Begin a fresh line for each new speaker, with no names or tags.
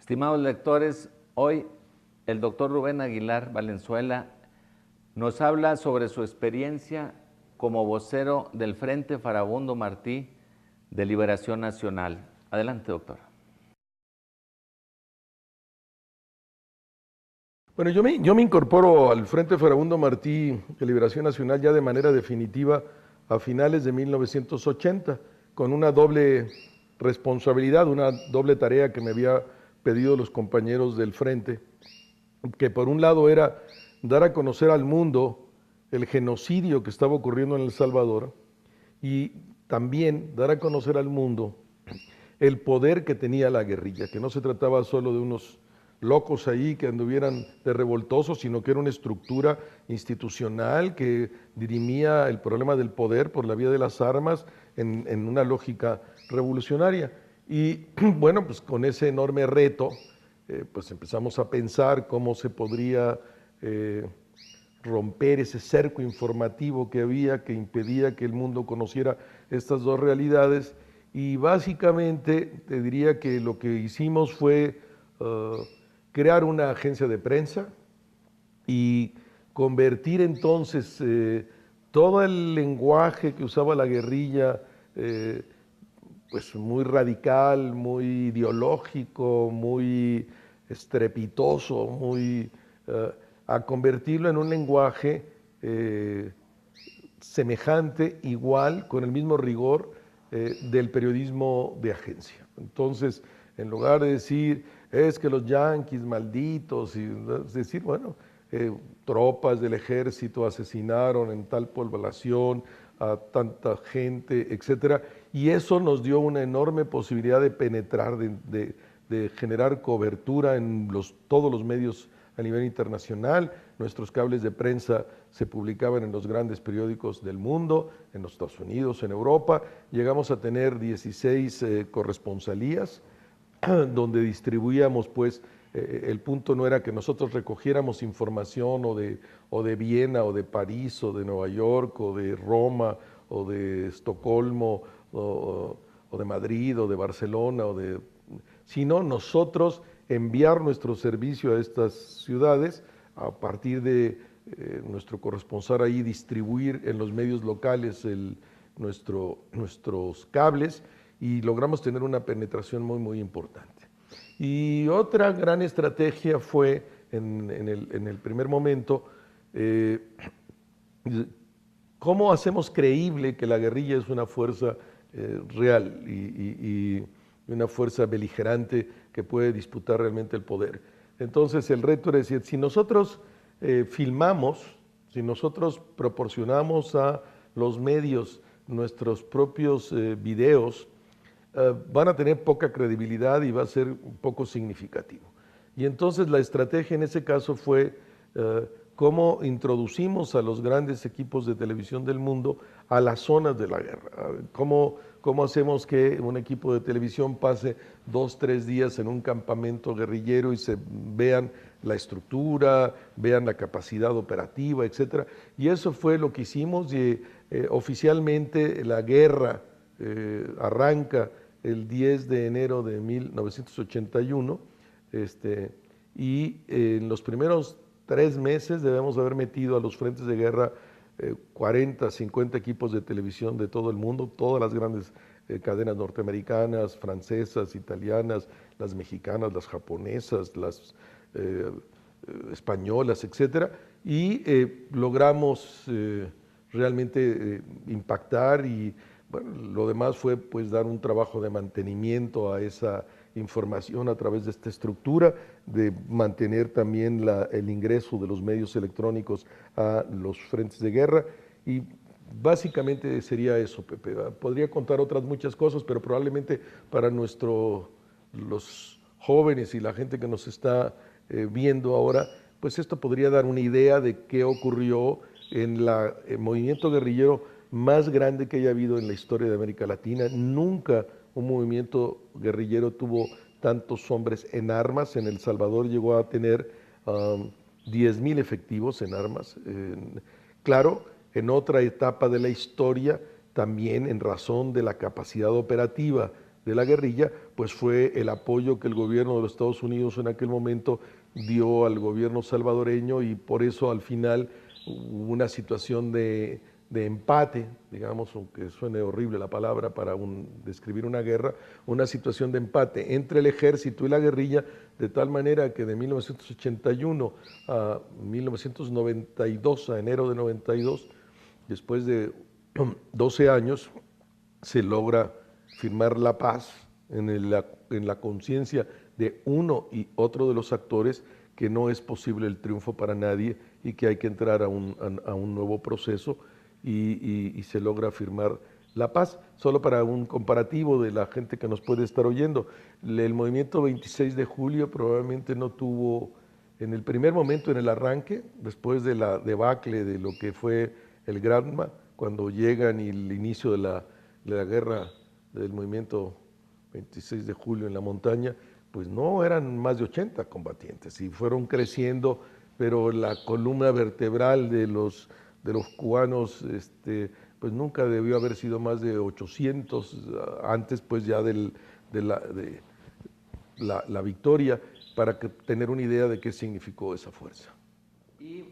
Estimados lectores, hoy el doctor Rubén Aguilar Valenzuela nos habla sobre su experiencia como vocero del Frente Farabundo Martí de Liberación Nacional. Adelante, doctor.
Bueno, yo me incorporo al Frente Farabundo Martí de Liberación Nacional ya de manera definitiva a finales de 1980, con una doble responsabilidad, una doble tarea que me había pedido los compañeros del Frente, que por un lado era dar a conocer al mundo el genocidio que estaba ocurriendo en El Salvador y también dar a conocer al mundo el poder que tenía la guerrilla, que no se trataba solo de unos locos ahí que anduvieran de revoltosos, sino que era una estructura institucional que dirimía el problema del poder por la vía de las armas en una lógica revolucionaria. Y bueno, pues con ese enorme reto, pues empezamos a pensar cómo se podría romper ese cerco informativo que había, que impedía que el mundo conociera estas dos realidades. Y básicamente te diría que lo que hicimos fue crear una agencia de prensa y convertir entonces todo el lenguaje que usaba la guerrilla, pues muy radical, muy ideológico, muy estrepitoso, a convertirlo en un lenguaje semejante, igual, con el mismo rigor del periodismo de agencia. Entonces, en lugar de decir, es que los yanquis malditos, y decir, bueno, tropas del ejército asesinaron en tal población a tanta gente, etcétera, y eso nos dio una enorme posibilidad de penetrar, de generar cobertura en todos los medios a nivel internacional. Nuestros cables de prensa se publicaban en los grandes periódicos del mundo, en los Estados Unidos, en Europa. Llegamos a tener 16 corresponsalías, donde distribuíamos, pues, el punto no era que nosotros recogiéramos información o de Viena, o de París, o de Nueva York, o de Roma, o de Estocolmo, o de Madrid, o de Barcelona, sino nosotros enviar nuestro servicio a estas ciudades a partir de nuestro corresponsal ahí, distribuir en los medios locales nuestros cables, y logramos tener una penetración muy, muy importante. Y otra gran estrategia fue, en el primer momento, cómo hacemos creíble que la guerrilla es una fuerza real y una fuerza beligerante que puede disputar realmente el poder. Entonces el reto era decir, si nosotros filmamos, si nosotros proporcionamos a los medios nuestros propios videos, van a tener poca credibilidad y va a ser poco significativo. Y entonces la estrategia en ese caso fue cómo introducimos a los grandes equipos de televisión del mundo a las zonas de la guerra. ¿Cómo hacemos que un equipo de televisión pase 2, 3 días en un campamento guerrillero y se vean la estructura, vean la capacidad operativa, etcétera? Y eso fue lo que hicimos, y oficialmente la guerra arranca el 10 de enero de 1981, y en los primeros 3 meses debemos haber metido a los frentes de guerra 40, 50 equipos de televisión de todo el mundo, todas las grandes cadenas norteamericanas, francesas, italianas, las mexicanas, las japonesas, las españolas, etcétera, y logramos realmente impactar. Y bueno, lo demás fue, pues, dar un trabajo de mantenimiento a esa información a través de esta estructura, de mantener también el ingreso de los medios electrónicos a los frentes de guerra. Y básicamente sería eso, Pepe. Podría contar otras muchas cosas, pero probablemente para los jóvenes y la gente que nos está viendo ahora, pues esto podría dar una idea de qué ocurrió en el movimiento guerrillero más grande que haya habido en la historia de América Latina. Nunca un movimiento guerrillero tuvo tantos hombres en armas. En El Salvador llegó a tener 10,000 efectivos en armas. Claro, en otra etapa de la historia, también en razón de la capacidad operativa de la guerrilla, pues fue el apoyo que el gobierno de los Estados Unidos en aquel momento dio al gobierno salvadoreño, y por eso al final hubo una situación de empate, digamos, aunque suene horrible la palabra para describir una guerra, una situación de empate entre el ejército y la guerrilla, de tal manera que de 1981 a 1992, a enero de 92, después de 12 años, se logra firmar la paz en la conciencia de uno y otro de los actores, que no es posible el triunfo para nadie y que hay que entrar a un nuevo proceso, y se logra firmar la paz. Solo para un comparativo de la gente que nos puede estar oyendo, el movimiento 26 de julio probablemente no tuvo, en el primer momento, en el arranque, después de la debacle de lo que fue el Granma, cuando llegan y el inicio de la guerra del movimiento 26 de julio en la montaña, pues no eran más de 80 combatientes, y fueron creciendo, pero la columna vertebral de los cubanos, pues nunca debió haber sido más de 800, antes pues ya de la victoria, para tener una idea de qué significó esa fuerza.
Y